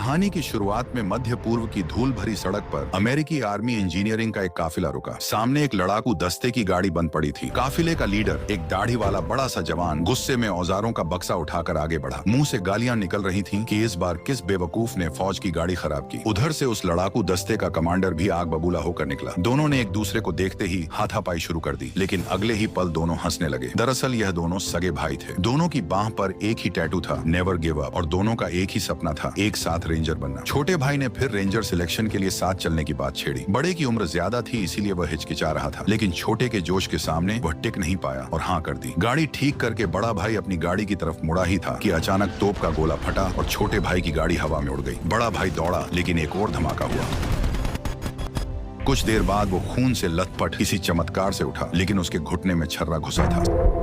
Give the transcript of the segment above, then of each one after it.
कहानी की शुरुआत में मध्य पूर्व की धूल भरी सड़क पर अमेरिकी आर्मी इंजीनियरिंग का एक काफिला रुका। सामने एक लड़ाकू दस्ते की गाड़ी बंद पड़ी थी। काफिले का लीडर, एक दाढ़ी वाला बड़ा सा जवान, गुस्से में औजारों का बक्सा उठाकर आगे बढ़ा। मुंह से गालियां निकल रही थीं कि इस बार किस बेवकूफ ने फौज की गाड़ी खराब की। उधर से उस लड़ाकू दस्ते का कमांडर भी आग बबूला होकर निकला। दोनों ने एक दूसरे को देखते ही हाथापाई शुरू कर दी, लेकिन अगले ही पल दोनों हंसने लगे। दरअसल यह दोनों सगे भाई थे। दोनों की बाह पर एक ही टैटू था, नेवर गिव अप, और दोनों का एक ही सपना था, एक साथ रेंजर बनना। छोटे भाई ने फिर रेंजर सिलेक्शन के लिए साथ चलने की बात छेड़ी। बड़े की उम्र ज्यादा थी, इसीलिए वह हिचकिचा रहा था, लेकिन छोटे के जोश के सामने वह टिक नहीं पाया और हाँ कर दी। गाड़ी ठीक करके बड़ा भाई अपनी गाड़ी की तरफ मुड़ा ही था कि अचानक तोप का गोला फटा और छोटे भाई की गाड़ी हवा में उड़ गई। बड़ा भाई दौड़ा, लेकिन एक और धमाका हुआ। कुछ देर बाद वो खून से लथपथ किसी चमत्कार से उठा, लेकिन उसके घुटने में छर्रा घुसा था।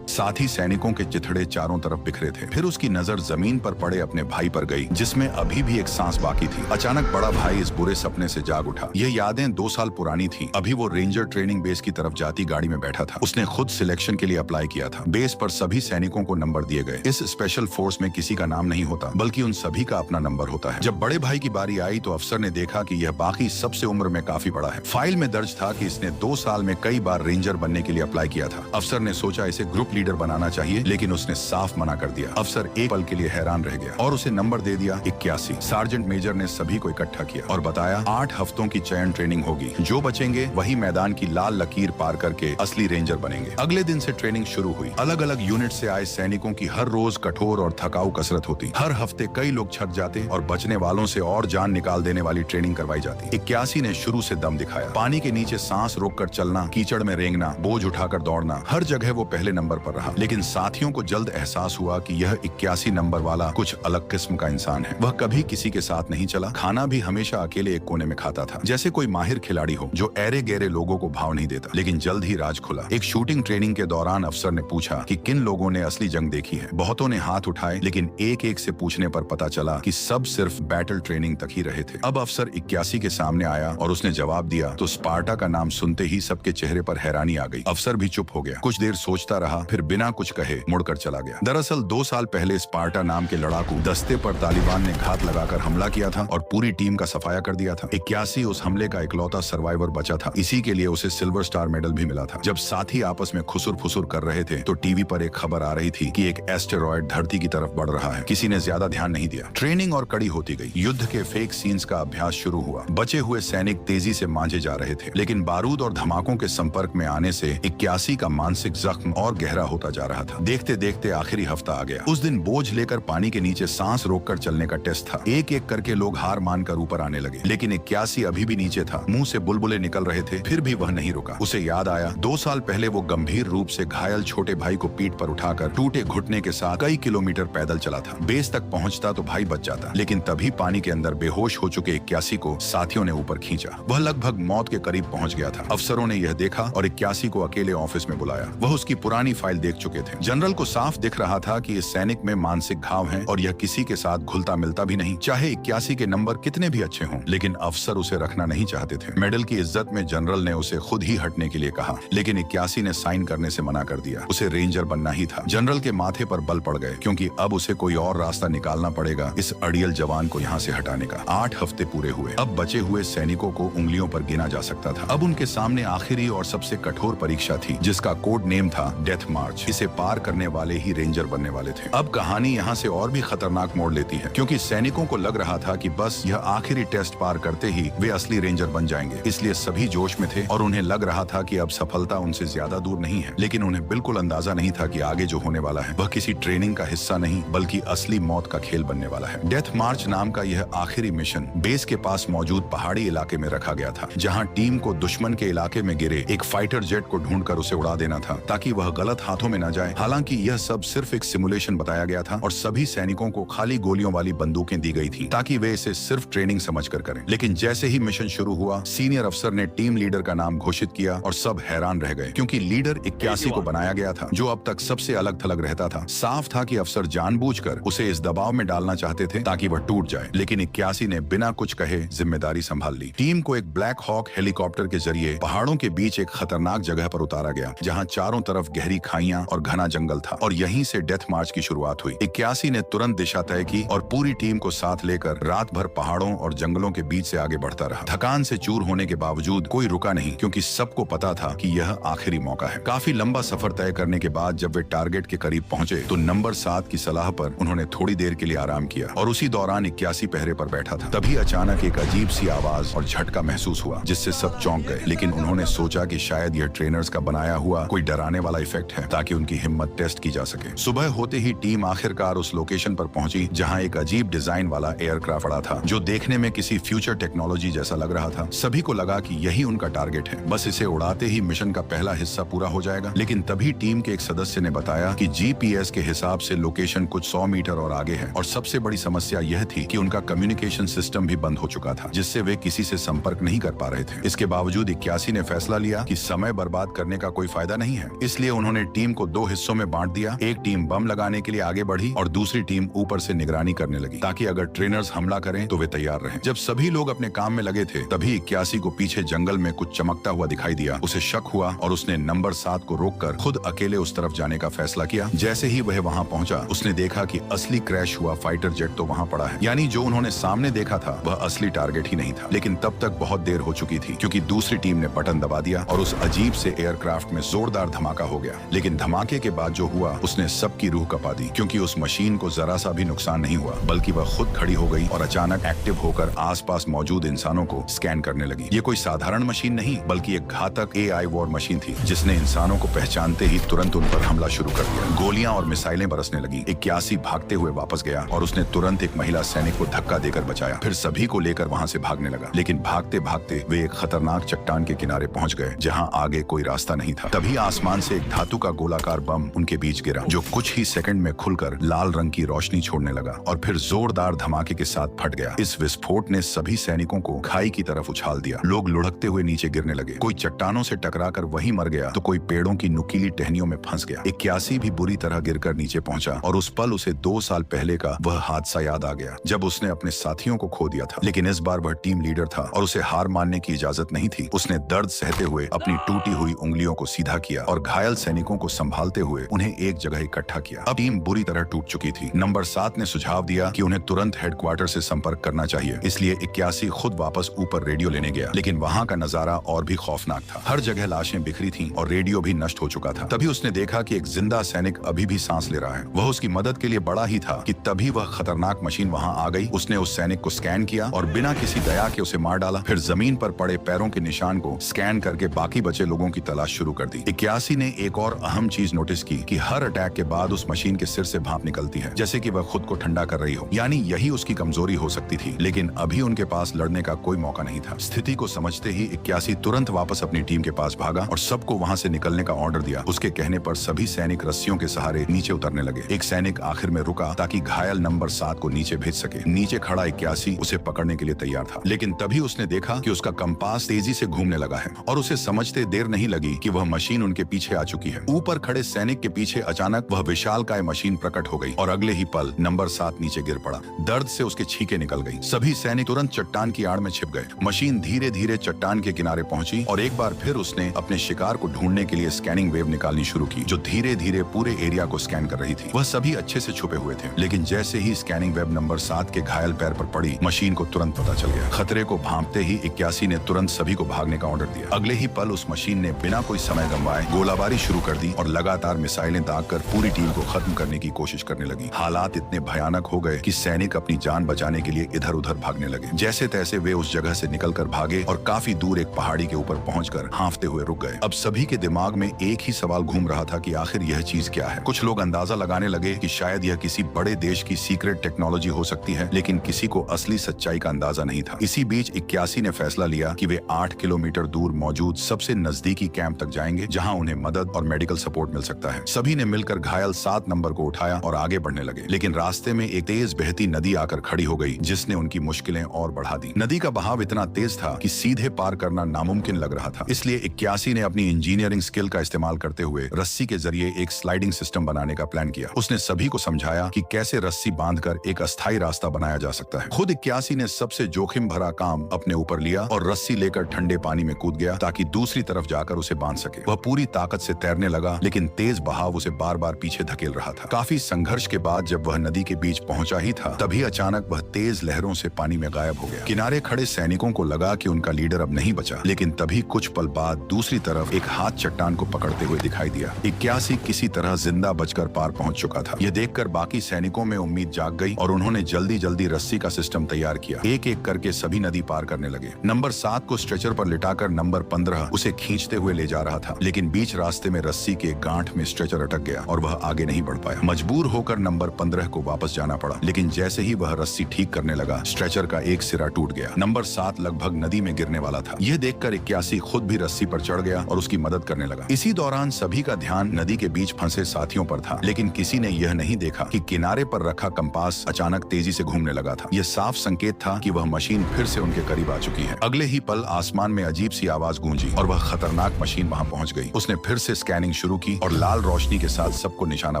साथ ही सैनिकों के चिथड़े चारों तरफ बिखरे थे। फिर उसकी नजर जमीन पर पड़े अपने भाई पर गई, जिसमें अभी भी एक सांस बाकी थी। अचानक बड़ा भाई इस बुरे सपने से जाग उठा। ये यादें 2 साल पुरानी थी। अभी वो रेंजर ट्रेनिंग बेस की तरफ जाती गाड़ी में बैठा था। उसने खुद सिलेक्शन के लिए अप्लाई किया था। बेस पर सभी सैनिकों को नंबर दिए गए। इस स्पेशल फोर्स में किसी का नाम नहीं होता, बल्कि उन सभी का अपना नंबर होता है। जब बड़े भाई की बारी आई तो अफसर ने देखा कि यह बाकी सबसे उम्र में काफी बड़ा है। फाइल में दर्ज था कि इसने 2 साल में कई बार रेंजर बनने के लिए अप्लाई किया था। अफसर ने सोचा इसे ग्रुप लीडर बनाना चाहिए, लेकिन उसने साफ मना कर दिया। अफसर एक पल के लिए हैरान रह गया और उसे नंबर दे दिया 81। सार्जेंट मेजर ने सभी को इकट्ठा किया और बताया 8 हफ्तों की चयन ट्रेनिंग होगी। जो बचेंगे वही मैदान की लाल लकीर पार करके असली रेंजर बनेंगे। अगले दिन से ट्रेनिंग शुरू हुई। अलग अलग यूनिट से आए सैनिकों की हर रोज कठोर और थकाऊ कसरत होती। हर हफ्ते कई लोग छक जाते और बचने वालों से और जान निकाल देने वाली ट्रेनिंग करवाई जाती। 81 ने शुरू से दम दिखाया। पानी के नीचे सांस रोककर चलना, कीचड़ में रेंगना, बोझ उठाकर दौड़ना, हर जगह वो पहले नंबर पर रहा। लेकिन साथियों को जल्द एहसास हुआ कि यह 81 नंबर वाला कुछ अलग किस्म का इंसान है। वह कभी किसी के साथ नहीं चला, खाना भी हमेशा अकेले एक कोने में खाता था, जैसे कोई माहिर खिलाड़ी हो जो ऐरे गहरे लोगों को भाव नहीं देता। लेकिन जल्द ही राज खुला। एक शूटिंग ट्रेनिंग के दौरान अफसर ने पूछा कि किन लोगों ने असली जंग देखी है। बहुतों ने हाथ उठाए, लेकिन एक एक से पूछने पर पता चला कि सब सिर्फ बैटल ट्रेनिंग तक ही रहे थे। अब अफसर 81 के सामने आया और उसने जवाब दिया तो स्पार्टा का नाम सुनते ही सबके चेहरे पर हैरानी आ गई। अफसर भी चुप हो गया। कुछ देर सोचता रहा, फिर बिना कुछ कहे मुड़कर चला गया। दरअसल 2 साल पहले स्पार्टा नाम के लड़ाकू दस्ते पर तालिबान ने घात लगाकर हमला किया था और पूरी टीम का सफाया कर दिया था। 81 उस हमले का इकलौता सर्वाइवर बचा था। इसी के लिए उसे सिल्वर स्टार मेडल भी मिला था। जब साथी आपस में खुसुर फुसुर कर रहे थे तो टीवी पर एक खबर आ रही थी कि एक एस्टेरॉयड धरती की तरफ बढ़ रहा है। किसी ने ज्यादा ध्यान नहीं दिया। ट्रेनिंग और कड़ी होती गई। युद्ध के फेक सीन्स का अभ्यास शुरू हुआ। बचे हुए सैनिक तेजी से मांझे जा रहे थे, लेकिन बारूद और धमाकों के संपर्क में आने से 81 का मानसिक जख्म और गहरा होता जा रहा था। देखते देखते आखिरी हफ्ता आ गया। उस दिन बोझ लेकर पानी के नीचे सांस रोककर चलने का टेस्ट था। एक एक करके लोग हार मानकर ऊपर आने लगे, लेकिन 81 अभी भी नीचे था। मुंह से बुलबुले निकल रहे थे, फिर भी वह नहीं रुका। उसे याद आया 2 साल पहले वो गंभीर रूप से घायल छोटे भाई को पीठ पर उठाकर टूटे घुटने के साथ कई किलोमीटर पैदल चला था। बेस तक पहुंचता तो भाई बच जाता, लेकिन तभी पानी के अंदर बेहोश हो चुके 81 को साथियों ने ऊपर खींचा। वह लगभग मौत के करीब पहुंच गया था। अफसरों ने यह देखा और 81 को अकेले ऑफिस में बुलाया। वह उसकी पुरानी फाइल देख चुके थे। जनरल को साफ दिख रहा था कि इस सैनिक में मानसिक घाव हैं और यह किसी के साथ घुलता मिलता भी नहीं, चाहे 81 के नंबर कितने भी अच्छे हों। लेकिन अफसर उसे रखना नहीं चाहते थे। मेडल की इज्जत में जनरल ने उसे खुद ही हटने के लिए कहा, लेकिन 81 ने साइन करने से मना कर दिया। उसे रेंजर बनना ही था। जनरल के माथे पर बल पड़ गए, क्योंकि अब उसे कोई और रास्ता निकालना पड़ेगा इस अड़ियल जवान को यहाँ से हटाने का। 8 हफ्ते पूरे हुए। अब बचे हुए सैनिकों को उंगलियों पर गिना जा सकता था। अब उनके सामने आखिरी और सबसे कठोर परीक्षा थी, जिसका कोड नेम था डेथ मार्च। इसे पार करने वाले ही रेंजर बनने वाले थे। अब कहानी यहाँ से और भी खतरनाक मोड़ लेती है, क्योंकि सैनिकों को लग रहा था कि बस यह आखिरी टेस्ट पार करते ही वे असली रेंजर बन जाएंगे। इसलिए सभी जोश में थे और उन्हें लग रहा था कि अब सफलता उनसे ज्यादा दूर नहीं है। लेकिन उन्हें बिल्कुल अंदाजा नहीं था कि आगे जो होने वाला है वह किसी ट्रेनिंग का हिस्सा नहीं, बल्कि असली मौत का खेल बनने वाला है। डेथ मार्च नाम का यह आखिरी मिशन बेस के पास मौजूद पहाड़ी इलाके में रखा गया था, जहाँ टीम को दुश्मन के इलाके में गिरे एक फाइटर जेट को ढूंढकर उसे उड़ा देना था, ताकि वह गलत हाथों में न जाए। हालांकि यह सब सिर्फ एक सिमुलेशन बताया गया था और सभी सैनिकों को खाली गोलियों वाली बंदूकें दी गई थी, ताकि वे इसे सिर्फ ट्रेनिंग समझकर करें। लेकिन जैसे ही मिशन शुरू हुआ, सीनियर अफसर ने टीम लीडर का नाम घोषित किया और सब हैरान रह गए, क्योंकि लीडर 81 को बनाया गया था, जो अब तक सबसे अलग थलग रहता था। साफ था कि अफसर जानबूझकर उसे इस दबाव में डालना चाहते थे ताकि वह टूट जाए। लेकिन 81 ने बिना कुछ कहे जिम्मेदारी संभाल ली। टीम को एक ब्लैक हॉक हेलीकॉप्टर के जरिए पहाड़ों के बीच एक खतरनाक जगह पर उतारा गया, जहाँ चारों तरफ गहरी खाइयां पहाड़ियां और घना जंगल था और यहीं से डेथ मार्च की शुरुआत हुई। 81 ने तुरंत दिशा तय की और पूरी टीम को साथ लेकर रात भर पहाड़ों और जंगलों के बीच से आगे बढ़ता रहा। थकान से चूर होने के बावजूद कोई रुका नहीं, क्योंकि सबको पता था कि यह आखिरी मौका है। काफी लंबा सफर तय करने के बाद जब वे टारगेट के करीब पहुंचे तो नंबर 7 की सलाह पर उन्होंने थोड़ी देर के लिए आराम किया और उसी दौरान 81 पहरे पर बैठा था। तभी अचानक एक अजीब सी आवाज और झटका महसूस हुआ जिससे सब चौंक गए, लेकिन उन्होंने सोचा कि शायद यह ट्रेनर्स का बनाया हुआ कोई डराने वाला इफेक्ट है ताकि उनकी हिम्मत टेस्ट की जा सके। सुबह होते ही टीम आखिरकार उस लोकेशन पर पहुंची जहां एक अजीब डिजाइन वाला एयरक्राफ्ट पड़ा था जो देखने में किसी फ्यूचर टेक्नोलॉजी जैसा लग रहा था। सभी को लगा कि यही उनका टारगेट है, बस इसे उड़ाते ही मिशन का पहला हिस्सा पूरा हो जाएगा। लेकिन तभी टीम के एक सदस्य ने बताया कि जीपीएस के हिसाब से लोकेशन कुछ 100 मीटर और आगे है और सबसे बड़ी समस्या यह थी कि उनका कम्युनिकेशन सिस्टम भी बंद हो चुका था, जिससे वे किसी से संपर्क नहीं कर पा रहे थे। इसके बावजूद 81 ने फैसला लिया कि समय बर्बाद करने का कोई फायदा नहीं है, इसलिए उन्होंने टीम को 2 हिस्सों में बांट दिया। एक टीम बम लगाने के लिए आगे बढ़ी और दूसरी टीम ऊपर से निगरानी करने लगी ताकि अगर ट्रेनर्स हमला करें तो वे तैयार रहें। जब सभी लोग अपने काम में लगे थे तभी 81 को पीछे जंगल में कुछ चमकता हुआ दिखाई दिया। उसे शक हुआ और उसने नंबर 7 को रोककर खुद अकेले उस तरफ जाने का फैसला किया। जैसे ही वह वहां पहुंचा उसने देखा कि असली क्रैश हुआ फाइटर जेट तो वहां पड़ा है, यानी जो उन्होंने सामने देखा था वह असली टारगेट ही नहीं था। लेकिन तब तक बहुत देर हो चुकी थी क्योंकि दूसरी टीम ने बटन दबा दिया और उस अजीब से एयरक्राफ्ट में जोरदार धमाका हो गया। लेकिन धमाके के बाद जो हुआ उसने सबकी रूह कपा दी, क्योंकि उस मशीन को जरा सा भी नुकसान नहीं हुआ, बल्कि वह खुद खड़ी हो गई और अचानक एक्टिव होकर आसपास मौजूद इंसानों को स्कैन करने लगी। ये कोई साधारण मशीन नहीं बल्कि एक घातक AI वॉर मशीन थी जिसने इंसानों को पहचानते ही तुरंत उन पर हमला शुरू कर दिया। गोलियां और मिसाइलें बरसने लगी। 81 भागते हुए वापस गया और उसने तुरंत एक महिला सैनिक को धक्का देकर बचाया, फिर सभी को लेकर वहां से भागने लगा। लेकिन भागते भागते वे एक खतरनाक चट्टान के किनारे पहुंच गए जहां आगे कोई रास्ता नहीं था। तभी आसमान से एक धातु का गोलाकार बम उनके बीच गिरा जो कुछ ही सेकंड में खुलकर लाल रंग की रोशनी छोड़ने लगा और फिर जोरदार धमाके के साथ फट गया। इस विस्फोट ने सभी सैनिकों को खाई की तरफ उछाल दिया। लोग लुढ़कते हुए नीचे गिरने लगे। कोई चट्टानों से टकराकर वहीं मर गया तो कोई पेड़ों की नुकीली टहनियों में फंस गया। 81 भी बुरी तरह गिरकर नीचे पहुंचा और उस पल उसे 2 साल पहले का वह हादसा याद आ गया जब उसने अपने साथियों को खो दिया था। लेकिन इस बार वह टीम लीडर था और उसे हार मानने की इजाजत नहीं थी। उसने दर्द सहते हुए अपनी टूटी हुई उंगलियों को सीधा किया और घायल सैनिकों को संभालते हुए उन्हें एक जगह इकट्ठा किया। अब टीम बुरी तरह टूट चुकी थी। नंबर 7 ने सुझाव दिया कि उन्हें तुरंत हेडक्वार्टर से संपर्क करना चाहिए, इसलिए 81 खुद वापस ऊपर रेडियो लेने गया। लेकिन वहां का नजारा और भी खौफनाक था। हर जगह लाशें बिखरी थीं और रेडियो भी नष्ट हो चुका था। तभी उसने देखा कि एक जिंदा सैनिक अभी भी सांस ले रहा है। वह उसकी मदद के लिए बड़ा ही था कि तभी वह खतरनाक मशीन वहां आ गई। उसने उस सैनिक को स्कैन किया और बिना किसी दया के उसे मार डाला। फिर जमीन पर पड़े पैरों के निशान को स्कैन करके बाकी बचे लोगों की तलाश शुरू कर दी। 81 ने एक और अहम चीज नोटिस की कि हर अटैक के बाद उस मशीन के सिर से भाप निकलती है, जैसे कि वह खुद को ठंडा कर रही हो। यानी यही उसकी कमजोरी हो सकती थी। लेकिन अभी उनके पास लड़ने का कोई मौका नहीं था। स्थिति को समझते ही 81 तुरंत वापस अपनी टीम के पास भागा और सबको वहां से निकलने का ऑर्डर दिया। उसके कहने पर सभी सैनिक रस्सियों के सहारे नीचे उतरने लगे। एक सैनिक आखिर में रुका ताकि घायल नंबर 7 को नीचे भेज सके। नीचे खड़ा 81 उसे पकड़ने के लिए तैयार था, लेकिन तभी उसने देखा कि उसका कंपास तेजी से घूमने लगा है और उसे समझते देर नहीं लगी कि वह मशीन उनके पीछे आ चुकी है। ऊपर खड़े सैनिक के पीछे अचानक वह विशालकाय मशीन प्रकट हो गई और अगले ही पल नंबर 7 नीचे गिर पड़ा। दर्द से उसके छींकें निकल गई। सभी सैनिक तुरंत चट्टान की आड़ में छिप गए। मशीन धीरे धीरे चट्टान के किनारे पहुंची और एक बार फिर उसने अपने शिकार को ढूंढने के लिए स्कैनिंग वेव निकालनी शुरू की जो धीरे धीरे पूरे एरिया को स्कैन कर रही थी। वह सभी अच्छे से छुपे हुए थे, लेकिन जैसे ही स्कैनिंग वेब नंबर 7 के घायल पैर पर पड़ी मशीन को तुरंत पता चल गया। खतरे को भांपते ही 81 ने तुरंत सभी को भागने का ऑर्डर दिया। अगले ही पल उस मशीन ने बिना कोई समय गंवाए गोलाबारी शुरू कर दी और लगातार मिसाइलें दागकर पूरी टीम को खत्म करने की कोशिश करने लगी। हालात इतने भयानक हो गए कि सैनिक अपनी जान बचाने के लिए इधर उधर भागने लगे। जैसे तैसे वे उस जगह से निकलकर भागे और काफी दूर एक पहाड़ी के ऊपर पहुंचकर हांफते हुए रुक गए। अब सभी के दिमाग में एक ही सवाल घूम रहा था कि आखिर यह चीज क्या है। कुछ लोग अंदाजा लगाने लगे कि शायद यह किसी बड़े देश की सीक्रेट टेक्नोलॉजी हो सकती है, लेकिन किसी को असली सच्चाई का अंदाजा नहीं था। इसी बीच 81 ने फैसला लिया कि वे 8 किलोमीटर दूर मौजूद सबसे नजदीकी कैंप तक जाएंगे जहां उन्हें मदद और मेडिकल सपोर्ट मिल सकता है। सभी ने मिलकर घायल 7 नंबर को उठाया और आगे बढ़ने लगे। लेकिन रास्ते में एक तेज बहती नदी आकर खड़ी हो गई जिसने उनकी मुश्किलें और बढ़ा दी। नदी का बहाव इतना तेज था कि सीधे पार करना नामुमकिन लग रहा था। इसलिए 81 ने अपनी इंजीनियरिंग स्किल का इस्तेमाल करते हुए रस्सी के जरिए एक स्लाइडिंग सिस्टम बनाने का प्लान किया। उसने सभी को समझाया कि कैसे रस्सी बांधकर एक अस्थायी रास्ता बनाया जा सकता है। खुद 81 ने सबसे जोखिम भरा काम अपने ऊपर लिया और रस्सी लेकर ठंडे पानी में कूद गया ताकि दूसरी तरफ जाकर उसे बांध सके। वह पूरी ताकत से तैरने लगा लेकिन तेज बहाव उसे बार बार पीछे धकेल रहा था। काफी संघर्ष के बाद जब वह नदी के बीच पहुंचा ही था, तभी अचानक वह तेज लहरों से पानी में गायब हो गया। किनारे खड़े सैनिकों को लगा कि उनका लीडर अब नहीं बचा, लेकिन तभी कुछ पल बाद दूसरी तरफ एक हाथ चट्टान को पकड़ते हुए दिखाई दिया। 81 किसी तरह जिंदा बचकर पार पहुंच चुका था। यह देखकर बाकी सैनिकों में उम्मीद जाग गई और उन्होंने जल्दी जल्दी रस्सी का सिस्टम तैयार किया। एक एक करके सभी नदी पार करने लगे। नंबर 7 को स्ट्रेचर पर लिटाकर नंबर 15 उसे खींचते हुए ले जा रहा था, लेकिन बीच रास्ते में रस्सी के गांठ में स्ट्रेचर अटक गया और वह आगे नहीं बढ़ पाया। मजबूर होकर नंबर 15 को वापस जाना पड़ा, लेकिन जैसे ही वह रस्सी ठीक करने लगा, स्ट्रेचर का एक सिरा टूट गया। नंबर 7 लगभग नदी में गिरने वाला था। यह देखकर 81 खुद भी रस्सी पर चढ़ गया और उसकी मदद करने लगा। इसी दौरान सभी का ध्यान नदी के बीच फंसे साथियों पर था, लेकिन किसी ने यह नहीं देखा कि किनारे पर रखा कंपास अचानक तेजी से घूमने लगा था। यह साफ संकेत था कि वह मशीन फिर से उनके करीब आ चुकी है। अगले ही पल आसमान में अजीब सी आवाज गूंजी और वह खतरनाक मशीन वहां पहुंच गई। उसने फिर से स्कैनिंग शुरू की और लाल रोशनी के साथ सबको निशाना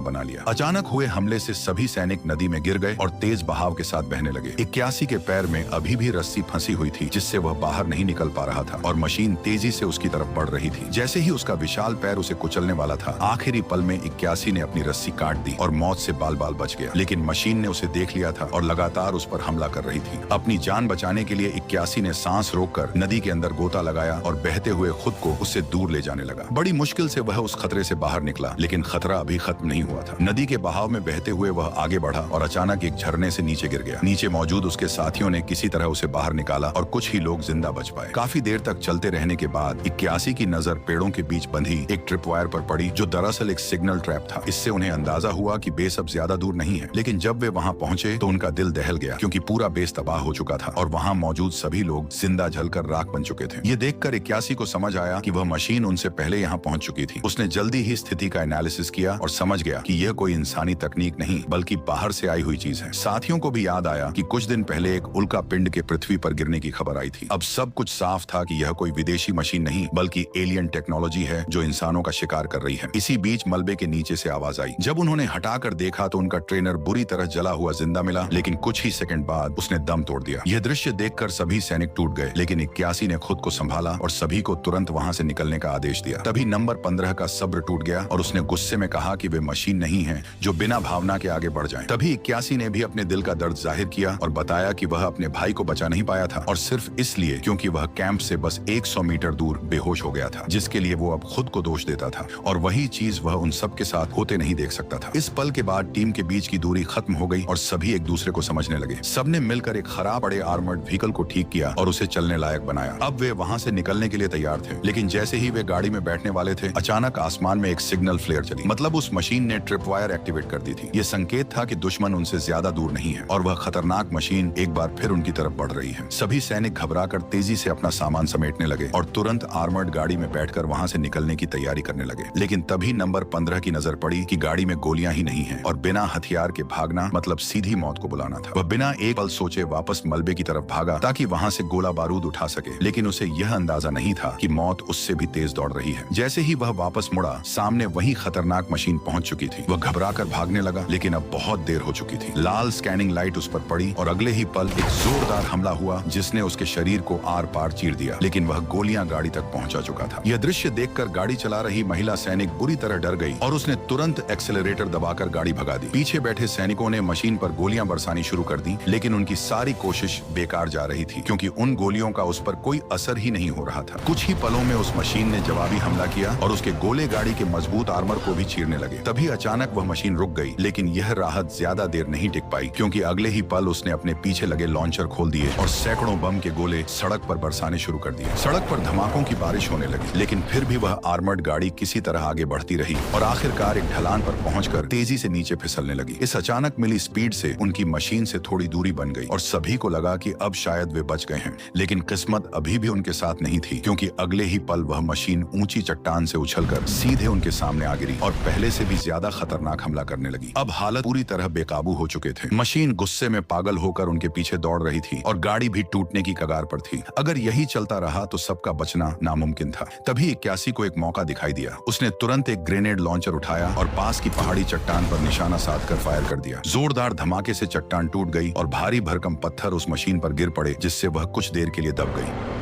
बना लिया। अचानक हुए हमले से सभी सैनिक नदी में गिर गए और तेज बहाव के साथ बहने लगे। 81 के पैर में अभी भी रस्सी फंसी हुई थी, जिससे वह बाहर नहीं निकल पा रहा था और मशीन तेजी से उसकी तरफ बढ़ रही थी। जैसे ही उसका विशाल पैर उसे कुचलने वाला था, आखिरी पल में 81 ने अपनी रस्सी काट दी और मौत से बाल बाल बच गया। लेकिन मशीन ने उसे देख लिया था और लगातार उस पर हमला कर रही थी। अपनी जान बचाने के लिए 81 ने सांस रोककर नदी के अंदर गोता लगाया और बहते हुए खुद को उससे दूर ले जाने लगा। बड़ी मुश्किल से वह उस खतरे से बाहर निकला, लेकिन खतरा अभी खत्म नहीं हुआ था। नदी के बहाव में बहते हुए वह आगे बढ़ा और अचानक एक झरने से नीचे गिर गया। नीचे मौजूद उसके साथियों ने किसी तरह उसे बाहर निकाला और कुछ ही लोग जिंदा बच पाए। काफी देर तक चलते रहने के बाद 81 की नजर पेड़ों के बीच बंधी एक ट्रिप वायर पर पड़ी, जो दरअसल एक सिग्नल ट्रैप था। इससे उन्हें अंदाजा हुआ कि बेस अब ज्यादा दूर नहीं है, लेकिन जब वे वहां पहुंचे तो उनका दिल दहल गया, क्योंकि पूरा बेस तबाह हो चुका था और वहां मौजूद सभी लोग जिंदा जलकर राख बन चुके थे। ये देखकर 81 को समझ आया कि वह मशीन उनसे पहले यहाँ पहुंच चुकी थी। उसने जल्दी ही स्थिति का एनालिसिस किया और समझ गया कि यह कोई इंसानी तकनीक नहीं, बल्कि बाहर से आई हुई चीज है। साथियों को भी याद आया कि कुछ दिन पहले एक उल्का पिंड के पृथ्वी पर गिरने की खबर आई थी। अब सब कुछ साफ था कि यह कोई विदेशी मशीन नहीं, बल्कि एलियन टेक्नोलॉजी है जो इंसानों का शिकार कर रही है। इसी बीच मलबे के नीचे से आवाज आई। जब उन्होंने हटाकर देखा तो उनका ट्रेनर बुरी तरह जला हुआ जिंदा मिला, लेकिन कुछ ही सेकंड बाद उसने दम तोड़ दिया। यह दृश्य देखकर सभी सैनिक टूट गए, लेकिन 81 ने खुद को संभाला और सभी को तुरंत वहां से निकलने का आदेश दिया। तभी नंबर 15 का सब्र टूट गया और उसने गुस्से में कहा कि वे मशीन नहीं है जो बिना भावना के आगे बढ़ जाए। तभी 81 ने भी अपने दिल का दर्द जाहिर किया और बताया कि वह अपने भाई को बचा नहीं पाया था, और सिर्फ इसलिए क्योंकि वह कैंप से बस 100 मीटर दूर बेहोश हो गया था, जिसके लिए वो अब खुद को दोष देता था, और वही चीज वह उन सब के साथ होते नहीं देख सकता था। इस पल के बाद टीम के बीच की दूरी खत्म हो गई और सभी एक दूसरे को समझने लगे। सबने मिलकर एक खराब पड़े आर्मर्ड व्हीकल को ठीक किया और उसे चलने लायक बनाया। अब वे वहां से निकलने के लिए तैयार थे, लेकिन जैसे ही वे गाड़ी में बैठने वाले थे, अचानक आसमान में एक सिग्नल फ्लेयर चली। मतलब उस मशीन ने ट्रिप वायर एक्टिवेट कर दी थी। ये संकेत था कि दुश्मन उनसे ज्यादा दूर नहीं है और वह खतरनाक मशीन एक बार फिर उनकी तरफ बढ़ रही है। सभी सैनिक घबराकर तेजी से अपना सामान समेटने लगे और तुरंत आर्मर्ड गाड़ी में बैठकर वहां से निकलने की तैयारी करने लगे। लेकिन तभी नंबर 15 की नजर पड़ी कि गाड़ी में गोलियां ही नहीं है और बिना हथियार के भागना मतलब सीधी मौत को बुलाना था। वह बिना एक पल सोचे वापस मलबे की तरफ भागा ताकि वहां से गोला बारूद उठा सके, लेकिन उसे यह अंदाजा नहीं था कि मौत उससे भी तेज दौड़ रही है। जैसे ही वह वापस मुड़ा, सामने वही खतरनाक मशीन पहुंच चुकी थी। वह घबराकर भागने लगा, लेकिन अब बहुत देर हो चुकी थी। लाल स्कैनिंग लाइट उस पर पड़ी और अगले ही पल एक जोरदार हमला हुआ जिसने उसके शरीर को आर पार चीर दिया, लेकिन वह गोलियां गाड़ी तक पहुंचा चुका था। यह दृश्य देखकर गाड़ी चला रही महिला सैनिक बुरी तरह डर गई और उसने तुरंत एक्सेलरेटर दबाकर गाड़ी भगा दी। पीछे बैठे सैनिकों ने मशीन पर गोलियां बरसानी शुरू कर दी, लेकिन उनकी सारी कोशिश बेकार जा रही थी, क्योंकि उन गोलियों का उस पर कोई असर ही नहीं हो रहा था। कुछ ही पलों में उस मशीन ने जवाबी हमला किया और उसके गोले गाड़ी के मजबूत आर्मर को भी चीरने लगे। तभी अचानक वह मशीन रुक गई, लेकिन यह राहत ज्यादा देर नहीं टिक पाई, क्योंकि अगले ही पल उसने अपने पीछे लगे लॉन्चर खोल दिए और सैकड़ों बम के गोले सड़क पर बरसाने शुरू कर दिए। सड़क पर धमाकों की बारिश होने लगी, लेकिन फिर भी वह आर्मर्ड गाड़ी किसी तरह आगे बढ़ती रही और आखिरकार एक ढलान पर पहुंचकर तेजी से नीचे फिसलने लगी। इस अचानक मिली स्पीड से उनकी मशीन से थोड़ी दूरी बन गई और सभी को लगा कि अब शायद वे बच गए हैं, लेकिन किस्मत अभी भी उनके साथ नहीं थी, क्योंकि अगले ही पल वह मशीन ऊंची चट्टान से उछलकर सीधे उनके सामने आ गिरी और पहले से भी ज्यादा खतरनाक हमला करने लगी। अब हालत पूरी तरह बेकाबू हो चुके थे। मशीन गुस्से में पागल होकर उनके पीछे दौड़ रही थी और गाड़ी भी टूटने की कगार पर थी। अगर यही चलता रहा तो सबका बचना नामुमकिन था। तभी 81 को एक मौका दिखाई दिया। उसने तुरंत एक ग्रेनेड लॉन्चर उठाया और पास की पहाड़ी चट्टान पर निशाना साधकर फायर कर दिया। जोरदार धमाके से चट्टान टूट गई और भारी भरकम पत्थर उस मशीन पर गिर पड़े, जिससे वह कुछ देर के लिए दब गई।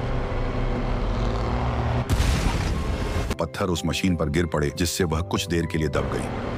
पत्थर उस मशीन पर गिर पड़े, जिससे वह कुछ देर के लिए दब गई।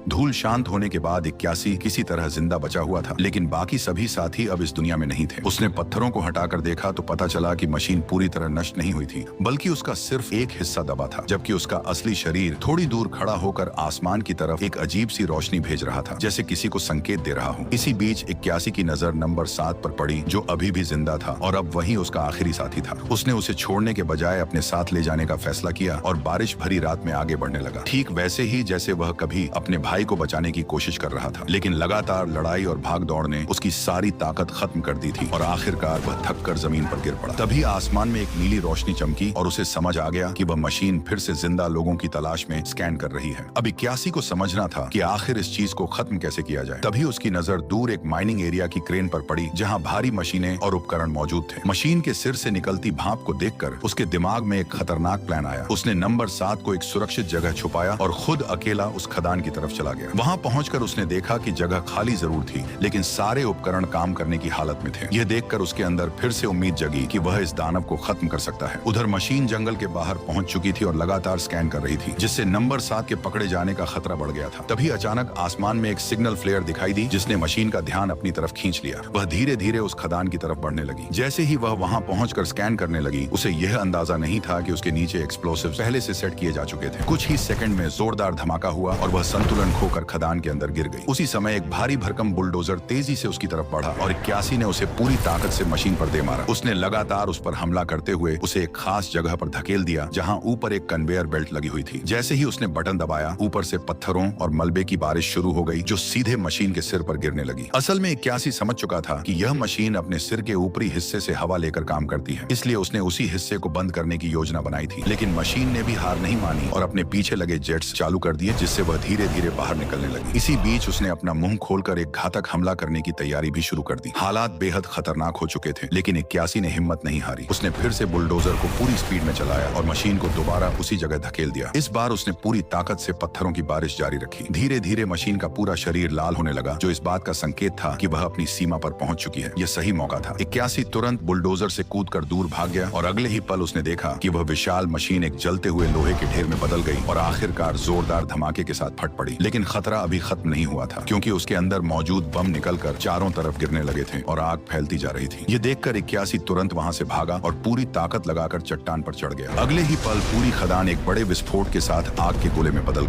धूल शांत होने के बाद 81 किसी तरह जिंदा बचा हुआ था, लेकिन बाकी सभी साथी अब इस दुनिया में नहीं थे। उसने पत्थरों को हटाकर देखा तो पता चला कि मशीन पूरी तरह नष्ट नहीं हुई थी, बल्कि उसका सिर्फ एक हिस्सा दबा था, जबकि उसका असली शरीर थोड़ी दूर खड़ा होकर आसमान की तरफ एक अजीब सी रोशनी भेज रहा था, जैसे किसी को संकेत दे रहा हो। इसी बीच 81 की नजर नंबर 7 पर पड़ी, जो अभी भी जिंदा था और अब वही उसका आखिरी साथी था। उसने उसे छोड़ने के बजाय अपने साथ ले जाने का फैसला किया और बारिश भरी रात में आगे बढ़ने लगा, ठीक वैसे ही जैसे वह कभी अपने भाई को बचाने की कोशिश कर रहा था। लेकिन लगातार लड़ाई और भाग दौड़ ने उसकी सारी ताकत खत्म कर दी थी और आखिरकार वह थक कर जमीन पर गिर पड़ा। तभी आसमान में एक नीली रोशनी चमकी और उसे समझ आ गया कि वह मशीन फिर से जिंदा लोगों की तलाश में स्कैन कर रही है। अब 81 को समझना था कि आखिर इस चीज को खत्म कैसे किया जाए। तभी उसकी नजर दूर एक माइनिंग एरिया की क्रेन पर पड़ी, जहां भारी मशीनें और उपकरण मौजूद थे। मशीन के सिर से निकलती भाप को देखकर उसके दिमाग में एक खतरनाक प्लान आया। उसने नंबर 7 को एक सुरक्षित जगह छुपाया और खुद अकेला उस खदान की तरफ चला गया। वहां पहुंचकर उसने देखा कि जगह खाली जरूर थी, लेकिन सारे उपकरण काम करने की हालत में थे। यह देखकर उसके अंदर फिर से उम्मीद जगी कि वह इस दानव को खत्म कर सकता है। उधर मशीन जंगल के बाहर पहुंच चुकी थी और लगातार स्कैन कर रही थी, जिससे नंबर 7 के पकड़े जाने का खतरा बढ़ गया था। तभी अचानक आसमान में एक सिग्नल फ्लेयर दिखाई दी, जिसने मशीन का ध्यान अपनी तरफ खींच लिया। वह धीरे धीरे उस खदान की तरफ बढ़ने लगी। जैसे ही वह वहां पहुंचकर स्कैन करने लगी, उसे यह अंदाजा नहीं था कि उसके नीचे एक्सप्लोसिव पहले से सेट किए जा चुके थे। कुछ ही सेकंड में जोरदार धमाका हुआ और वह संतुलन खोकर खदान के अंदर गिर गई। उसी समय एक भारी भरकम बुलडोजर तेजी से उसकी तरफ बढ़ा और 81 ने उसे पूरी ताकत से मशीन पर दे मारा। उसने लगातार उस पर हमला करते हुए उसे एक खास जगह पर धकेल दिया, जहां ऊपर एक कन्वेयर बेल्ट लगी हुई थी। जैसे ही उसने बटन दबाया, ऊपर से पत्थरों और मलबे की बारिश शुरू हो गई, जो सीधे मशीन के सिर पर गिरने लगी। असल में 81 समझ चुका था कि यह मशीन अपने सिर के ऊपरी हिस्से से हवा लेकर काम करती है, इसलिए उसने उसी हिस्से को बंद करने की योजना बनाई थी। लेकिन मशीन ने भी हार नहीं मानी और अपने पीछे लगे जेट्स चालू कर दिए, जिससे वह धीरे धीरे बाहर निकलने लगी। इसी बीच उसने अपना मुंह खोलकर एक घातक हमला करने की तैयारी भी शुरू कर दी। हालात बेहद खतरनाक हो चुके थे, लेकिन 81 ने हिम्मत नहीं हारी। उसने फिर से बुलडोजर को पूरी स्पीड में चलाया और मशीन को दोबारा उसी जगह धकेल दिया। इस बार उसने पूरी ताकत से पत्थरों की बारिश जारी रखी। धीरे धीरे मशीन का पूरा शरीर लाल होने लगा, जो इस बात का संकेत था कि वह अपनी सीमा पर पहुंच चुकी है। यह सही मौका था। 81 तुरंत बुलडोजर से कूदकर दूर भाग गया और अगले ही पल उसने देखा कि वह विशाल मशीन एक जलते हुए लोहे के ढेर में बदल गई और आखिरकार जोरदार धमाके के साथ फट पड़ी। लेकिन खतरा अभी खत्म नहीं हुआ था, क्योंकि उसके अंदर मौजूद बम निकलकर चारों तरफ गिरने लगे थे और आग फैलती जा रही थी। ये देखकर 81 तुरंत वहां से भागा और पूरी ताकत लगाकर चट्टान पर चढ़ गया। अगले ही पल पूरी खदान एक बड़े विस्फोट के साथ आग के गोले में बदल